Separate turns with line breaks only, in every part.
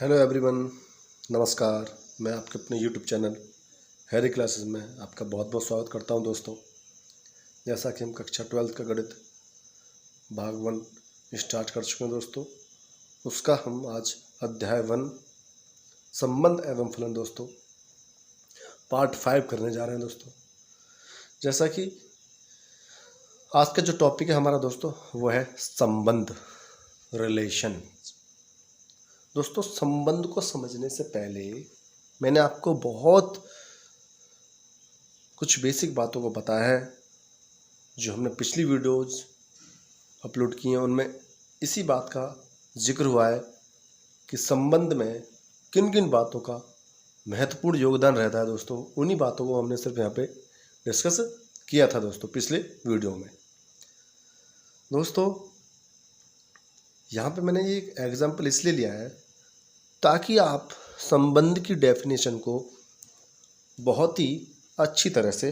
Hello everyone, नमस्कार। मैं आपके अपने यूट्यूब चैनल हैरी क्लासेस में आपका बहुत बहुत स्वागत करता हूं दोस्तों। जैसा कि हम कक्षा 12 का गणित भाग 1 स्टार्ट कर चुके हैं दोस्तों, उसका हम आज अध्याय 1 संबंध एवं फलन दोस्तों पार्ट 5 करने जा रहे हैं दोस्तों। जैसा कि आज का जो टॉपिक है हमारा दोस्तों वो है संबंध, रिलेशन। दोस्तों, संबंध को समझने से पहले मैंने आपको बहुत कुछ बेसिक बातों को बताया है जो हमने पिछली वीडियोज़ अपलोड की हैं। उनमें इसी बात का जिक्र हुआ है कि संबंध में किन किन बातों का महत्वपूर्ण योगदान रहता है दोस्तों। उन्हीं बातों को हमने सिर्फ यहाँ पे डिस्कस किया था दोस्तों पिछले वीडियो में। दोस्तों, यहाँ पे मैंने ये एक एग्जाम्पल इसलिए लिया है ताकि आप संबंध की डेफिनेशन को बहुत ही अच्छी तरह से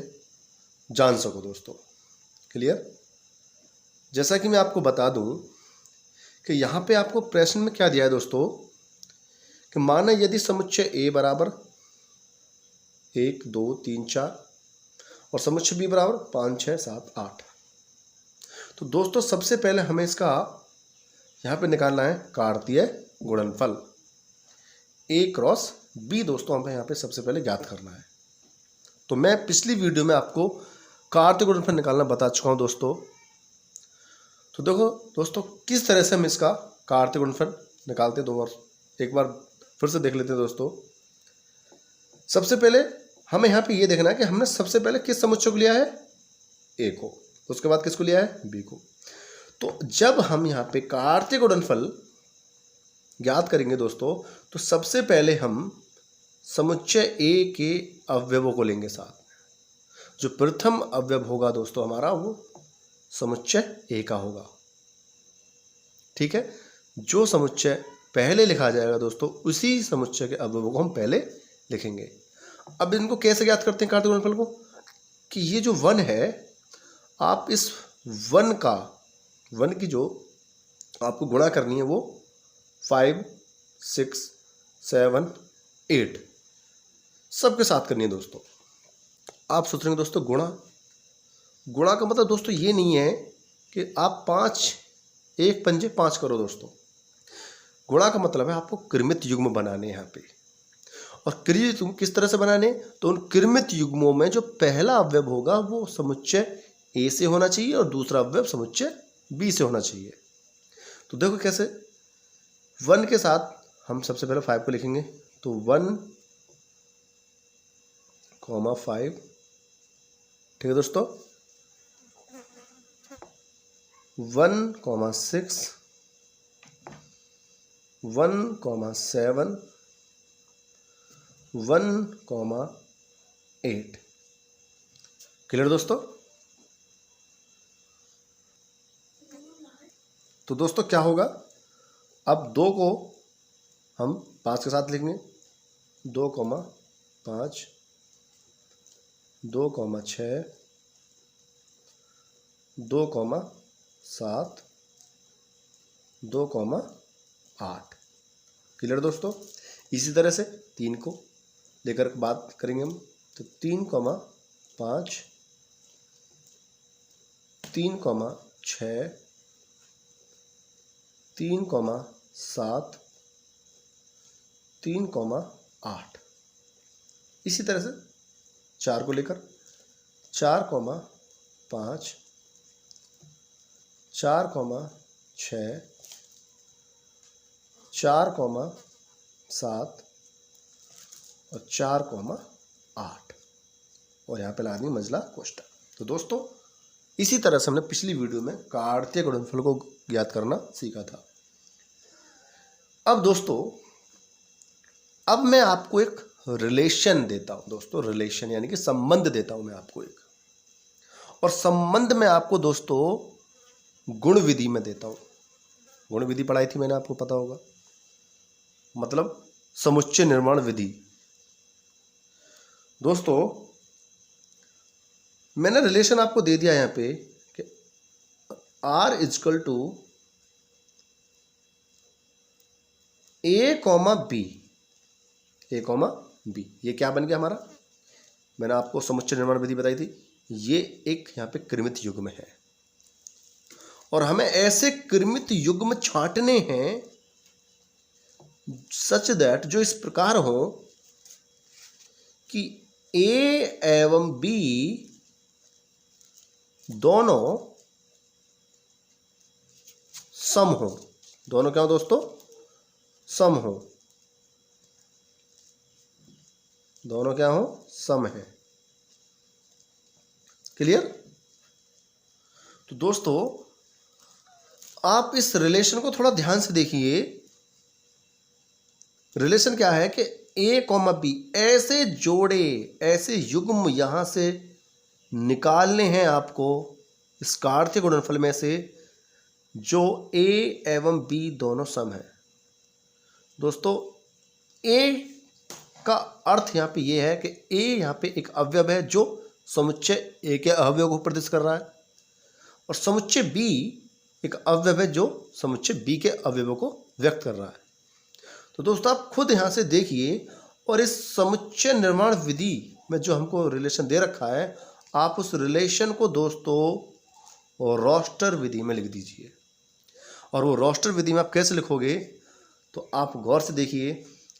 जान सको दोस्तों। क्लियर? जैसा कि मैं आपको बता दूं कि यहाँ पे आपको प्रश्न में क्या दिया है दोस्तों कि माना यदि समुच्चय A बराबर 1 2 3 4 और समुच्चय B बराबर 5 6 7 8। तो दोस्तों सबसे पहले हमें इसका यहाँ पे निकालना है कार्तीय गुणनफल A क्रॉस B। दोस्तों हमें यहाँ पे सबसे पहले ज्ञात करना है। तो मैं पिछली वीडियो में आपको कार्तीय गुणनफल निकालना बता चुका हूँ दोस्तों। तो देखो दोस्तों किस तरह से हम इसका कार्तीय गुणनफल निकालते हैं, एक बार फिर से देख लेते हैं दोस्तों। सबसे पहले हमें यहाँ पे ये देखना है कि हमने सबसे पहले किस समुच्चय को लिया है, A को, उसके बाद किसको लिया है, B को। तो जब हम यहाँ पे कार्तीय गुणनफल ज्ञात करेंगे दोस्तों, तो सबसे पहले हम समुच्चय A के अवयवों को लेंगे साथ में। जो प्रथम अवयव होगा दोस्तों हमारा वो समुच्चय A का होगा। ठीक है, जो समुच्चय पहले लिखा जाएगा दोस्तों उसी समुच्चय के अवयवों को हम पहले लिखेंगे। अब इनको कैसे ज्ञात करते हैं कार्तीय गुणनफल को, कि ये जो 1 है, आप इस 1 की जो आपको गुणा करनी है वो 5 6 7 8 सबके साथ करनी है दोस्तों। आप सोच रहे हैं दोस्तों गुणा का मतलब दोस्तों ये नहीं है कि आप 5 1 पंजे 5 करो दोस्तों। गुणा का मतलब है आपको क्रमित युग्म बनाने यहाँ पे। और क्रमित युग्म किस तरह से बनाने, तो उन क्रमित युग्मों में जो पहला अवयव होगा वो समुच्चय A से होना चाहिए और दूसरा अवयव समुच्चय B से होना चाहिए। तो देखो कैसे, 1 के साथ हम सबसे पहले 5 को लिखेंगे। तो 1 5, ठीक है दोस्तों। 1 6 1 7 1 8। क्लियर दोस्तों? तो दोस्तों क्या होगा, अब 2 को हम 5 के साथ लिखेंगे। 2 5 2 6 2 7 2 8। क्लियर दोस्तों? इसी तरह से 3 को लेकर बात करेंगे हम। तो 3 5 3 6 3 7 3 8। इसी तरह से 4 को लेकर 4 5 4 6 4 7 और 4 8 और यहाँ पे लानी मंझला कोष्ठक। तो दोस्तों इसी तरह से हमने पिछली वीडियो में कार्तीय गुणनफल को ज्ञात करना सीखा था। अब दोस्तों अब मैं आपको एक रिलेशन देता हूं दोस्तों, रिलेशन यानी कि संबंध देता हूं मैं आपको एक। और संबंध में आपको दोस्तों गुण विधि में देता हूं। गुण विधि पढ़ाई थी मैंने, आपको पता होगा, मतलब समुच्चय निर्माण विधि। दोस्तों मैंने रिलेशन आपको दे दिया यहाँ पे कि R = ए कॉमा बी, ए कॉमा बी, ये क्या बन गया हमारा? मैंने आपको समुच्चय निर्माण विधि बताई थी। ये एक यहाँ पे क्रमित युग्म है और हमें ऐसे क्रमित युग्म छांटने हैं सच दैट जो इस प्रकार हो कि ए एवं बी दोनों सम हो। दोनों क्या हो दोस्तों? सम हो। दोनों क्या हो? सम है। क्लियर? तो दोस्तों आप इस रिलेशन को थोड़ा ध्यान से देखिए। रिलेशन क्या है कि ए कॉमा बी ऐसे जोड़े, ऐसे युग्म यहां से निकालने हैं आपको इस कार्तीय गुणनफल में से जो ए एवं बी दोनों सम है। दोस्तों ए का अर्थ यहां पे ये है कि ए यहां पे एक अवयव है जो समुच्चय ए के अवयव को प्रदर्शित कर रहा है और समुच्चय बी एक अवयव है जो समुच्चय बी के अवयवों को व्यक्त कर रहा है। तो दोस्तों आप खुद यहां से देखिए और इस समुच्चय निर्माण विधि में जो हमको रिलेशन दे रखा है आप उस रिलेशन को दोस्तों रोस्टर विधि में लिख दीजिए। और वो रोस्टर विधि में आप कैसे लिखोगे तो आप गौर से देखिए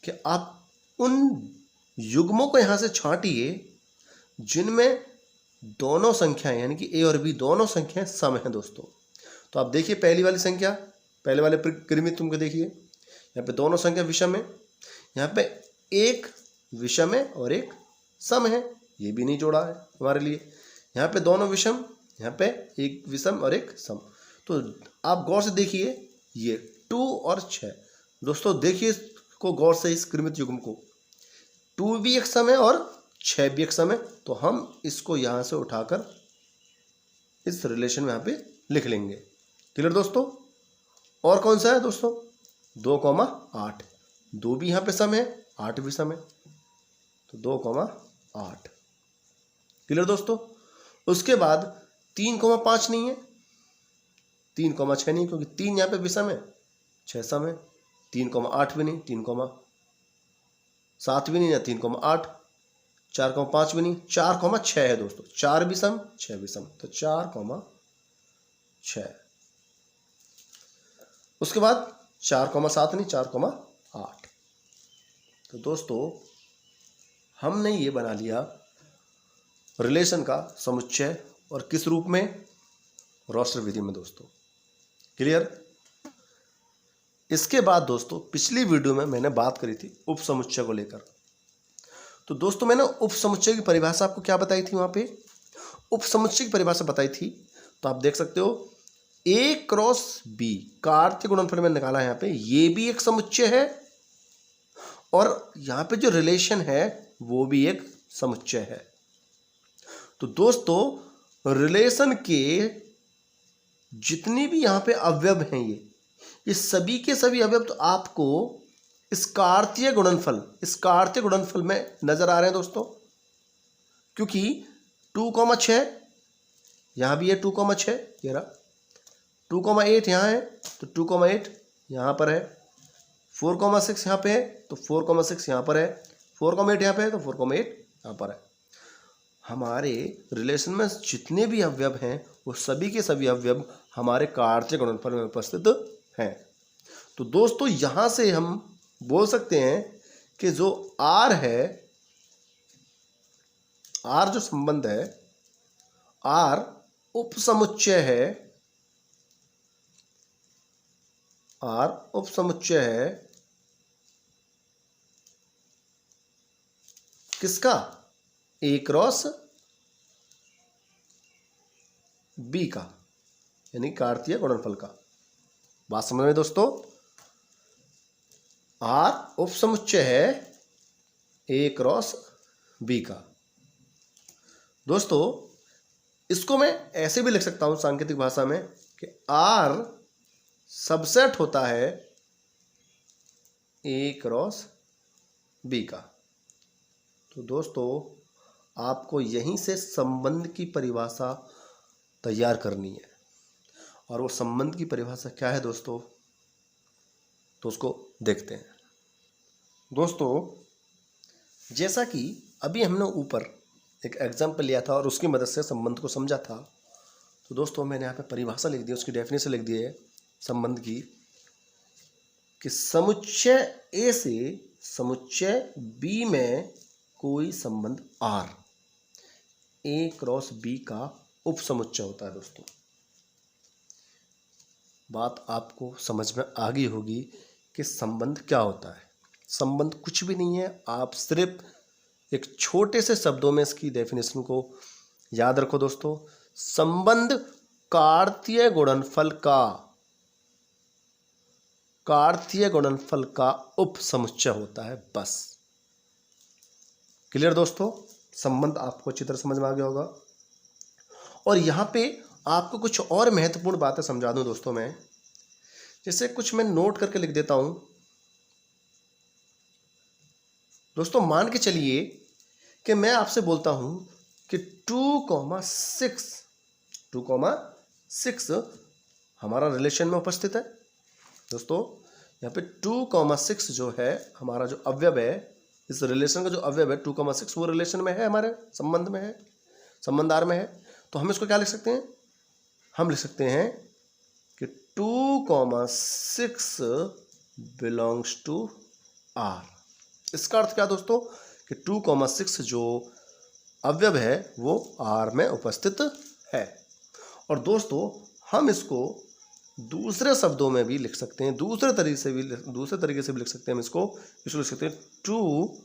कि आप उन युग्मों को यहाँ से छांटिए जिनमें दोनों संख्याएं यानी कि ए और बी दोनों संख्याएं सम हैं दोस्तों। तो आप देखिए पहली वाली संख्या, पहले वाले क्रमित तुमको देखिए यहाँ पे दोनों संख्या विषम है, यहाँ पे एक विषम है और एक सम है, ये भी नहीं जोड़ा है हमारे लिए। यहाँ पे दोनों विषम, यहाँ पे एक विषम और एक सम। तो आप गौर से देखिए ये 2 और 6 दोस्तों, देखिए इसको गौर से इस क्रमित युग्म को, 2 भी एक सम है और 6 भी एक सम है। तो हम इसको यहाँ से उठाकर इस रिलेशन में यहाँ पे लिख लेंगे। क्लियर दोस्तों? और कौन सा है दोस्तों? 2,8, 2 भी यहाँ पे सम है, 8 भी सम है, तो 2,8। क्लियर दोस्तों? उसके बाद 3,5 नहीं है, 3,6 नहीं, क्योंकि 3 यहाँ पे विषम है, 6 सम है, 3,8 भी नहीं, 3,7 भी नहीं, 3,8, 4,5 भी नहीं, 4,6 है दोस्तों, 4 भी सम 6 भी सम, तो 4,6। उसके बाद 4,7 नहीं, 4,8। तो दोस्तों हमने ये बना लिया रिलेशन का समुच्चय और किस रूप में? रोस्टर विधि में दोस्तों। क्लियर? इसके बाद दोस्तों पिछली वीडियो में मैंने बात करी थी उप समुच्चय को लेकर। तो दोस्तों मैंने उप समुच्चय की परिभाषा आपको क्या बताई थी? वहां पे उप समुच्चय की परिभाषा बताई थी, तो आप देख सकते हो ए क्रॉस बी कार्तीय गुणनफल में निकाला है। यहाँ पे ये भी एक समुच्चय है और यहाँ पे जो रिलेशन है वो भी एक समुच्चय है। तो दोस्तों रिलेशन के जितनी भी यहाँ पे अवयव हैं ये सभी के सभी अवयव तो आपको इस कार्तीय गुणनफल में नजर आ रहे हैं दोस्तों, क्योंकि 2,6 यहाँ भी है, 2,6 ये रहा, 2,8 यहाँ है तो 2,8 यहाँ पर है, 4,6 यहाँ पे है तो 4,6 यहाँ पर है, 4,8 यहाँ पे है तो 4,8 यहाँ पर है। हमारे रिलेशन में जितने भी अवयव हैं वो सभी के सभी अवयव हमारे कार्तीय गुणनफल में उपस्थित हैं। तो दोस्तों यहाँ से हम बोल सकते हैं कि जो R है, R जो संबंध है, R उपसमुच्चय है, R उपसमुच्चय है किसका? A क्रॉस B का, यानी कार्तीय गुणनफल का। बात समझ में दोस्तों? R उपसमुच्चय है A क्रॉस B का। दोस्तों इसको मैं ऐसे भी लिख सकता हूं सांकेतिक भाषा में कि R सबसेट होता है A क्रॉस B का। तो दोस्तों आपको यहीं से संबंध की परिभाषा तैयार करनी है, और वो संबंध की परिभाषा क्या है दोस्तों, तो उसको देखते हैं। दोस्तों, जैसा कि अभी हमने ऊपर एक एग्जाम्पल लिया था और उसकी मदद से संबंध को समझा था, तो दोस्तों मैंने यहाँ पे परिभाषा लिख दी, उसकी डेफिनेशन लिख दी है संबंध की, कि समुच्चय ए से समुच्चय बी में कोई संबंध आर ए क्रॉस बी का उपसमुच्चय होता है। दोस्तों, बात आपको समझ में आ गई होगी कि संबंध क्या होता है। संबंध कुछ भी नहीं है, आप सिर्फ एक छोटे से शब्दों में इसकी डेफिनेशन को याद रखो। दोस्तों, संबंध कार्तीय गुणनफल का उपसमुच्चय होता है, बस। क्लियर दोस्तों? संबंध आपको अच्छी तरह समझ में आ गया होगा। और यहाँ पे आपको कुछ और महत्वपूर्ण बातें समझा दूं दोस्तों मैं, जैसे कुछ मैं नोट करके लिख देता हूं। दोस्तों, मान के चलिए कि मैं आपसे बोलता हूं कि 2,6 हमारा रिलेशन में उपस्थित है। दोस्तों, यहाँ पे 2,6 जो है हमारा जो अवयव है, इस रिलेशन का जो अवयव है 2,6 वो रिलेशन में है, हमारे संबंध में है, संबंध आर में है। तो हम इसको क्या लिख सकते हैं? हम लिख सकते हैं कि 2,6 बिलोंग्स टू आर। इसका अर्थ क्या दोस्तों? कि 2,6 जो अवयव है वो आर में उपस्थित है। और दोस्तों, हम इसको दूसरे शब्दों में भी लिख सकते हैं, दूसरे तरीके से भी लिख सकते हैं। हम इसको लिख सकते हैं 2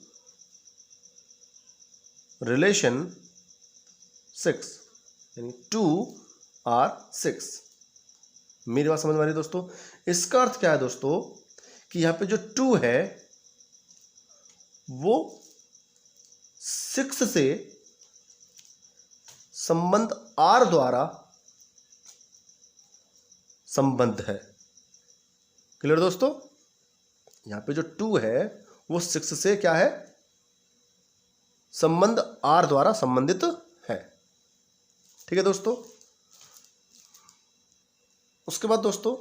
रिलेशन 6, यानी 2R6। मेरी बात समझ में आ रही है दोस्तों? इसका अर्थ क्या है दोस्तों? कि यहाँ पे जो 2 है वो 6 से संबंध R द्वारा संबंध है। क्लियर दोस्तों? यहां पे जो 2 है वो 6 से क्या है? संबंध R द्वारा संबंधित है। ठीक है दोस्तों? उसके बाद दोस्तों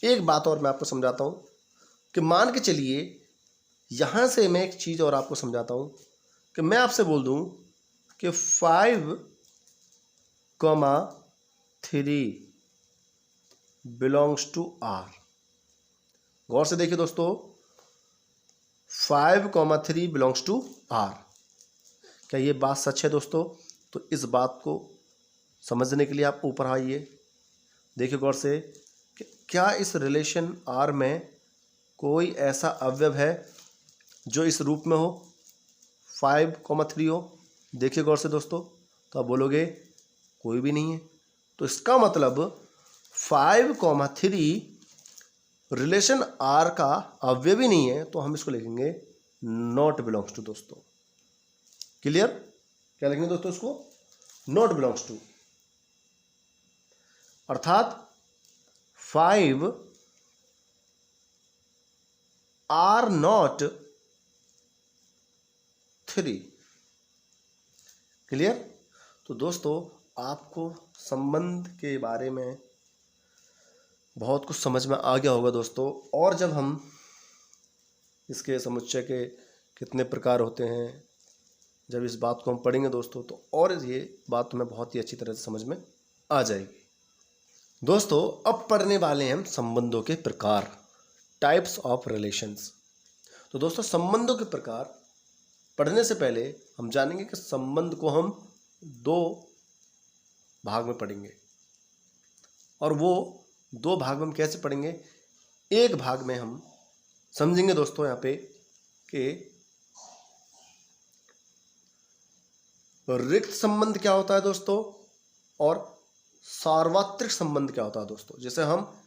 एक बात और मैं आपको समझाता हूं कि मान के चलिए, यहां से मैं एक चीज और आपको समझाता हूं कि मैं आपसे बोल दूं कि 5,3 बिलोंग्स टू आर। गौर से देखिए दोस्तों, 5,3 बिलोंग्स टू आर। क्या ये बात सच है दोस्तों? तो इस बात को समझने के लिए आप ऊपर आइए, देखिए गौर से कि क्या इस रिलेशन आर में कोई ऐसा अवयव है जो इस रूप में हो, 5,3 हो। देखिए गौर से दोस्तों, तो आप बोलोगे कोई भी नहीं है। तो इसका मतलब 5,3 रिलेशन आर का अवयव ही नहीं है, तो हम इसको लिखेंगे नॉट बिलोंग्स टू। दोस्तों, क्लियर? क्या लिखेंगे दोस्तों? इसको नॉट बिलोंग्स टू, अर्थात 5 आर नॉट 3। क्लियर? तो दोस्तों, आपको संबंध के बारे में बहुत कुछ समझ में आ गया होगा दोस्तों। और जब हम इसके समुच्चय के कितने प्रकार होते हैं, जब इस बात को हम पढ़ेंगे दोस्तों, तो और ये बात तुम्हें बहुत ही अच्छी तरह से समझ में आ जाएगी। दोस्तों, अब पढ़ने वाले हैं हम संबंधों के प्रकार, टाइप्स ऑफ रिलेशंस। तो दोस्तों, संबंधों के प्रकार पढ़ने से पहले हम जानेंगे कि संबंध को हम 2 भाग में पढ़ेंगे। और वो 2 भाग में हम कैसे पढ़ेंगे? एक भाग में हम समझेंगे दोस्तों यहाँ पे कि रिक्त संबंध क्या होता है दोस्तों, और सार्वत्रिक संबंध क्या होता है दोस्तों। जैसे हम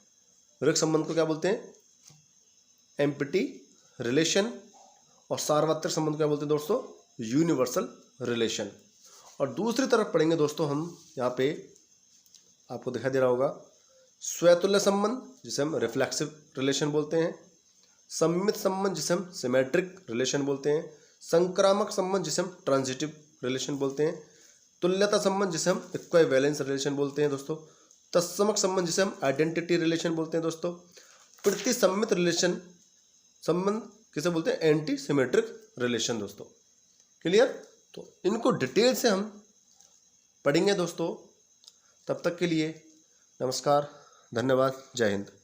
रिक्त संबंध को क्या बोलते हैं? Empty relation. और सार्वत्रिक संबंध क्या बोलते हैं दोस्तों? Universal relation. और दूसरी तरफ पढ़ेंगे दोस्तों हम यहाँ पे, आपको दिखाई दे रहा होगा, स्वतुल्य संबंध जिसे हम रिफ्लेक्सिव रिलेशन बोलते हैं, सममित संबंध जिसे हम सिमेट्रिक रिलेशन बोलते हैं, संक्रामक संबंध जिसे हम ट्रांजिटिव रिलेशन बोलते हैं, तुल्यता संबंध जिसे हम इक्विवेलेंस रिलेशन बोलते हैं दोस्तों, तत्समक संबंध जिसे हम आइडेंटिटी रिलेशन बोलते हैं दोस्तों, प्रतिसम्मित रिलेशन संबंध किसे बोलते हैं, एंटी सिमेट्रिक रिलेशन दोस्तों। क्लियर? तो इनको डिटेल से हम पढ़ेंगे दोस्तों। तब तक के लिए नमस्कार, धन्यवाद, जय हिंद।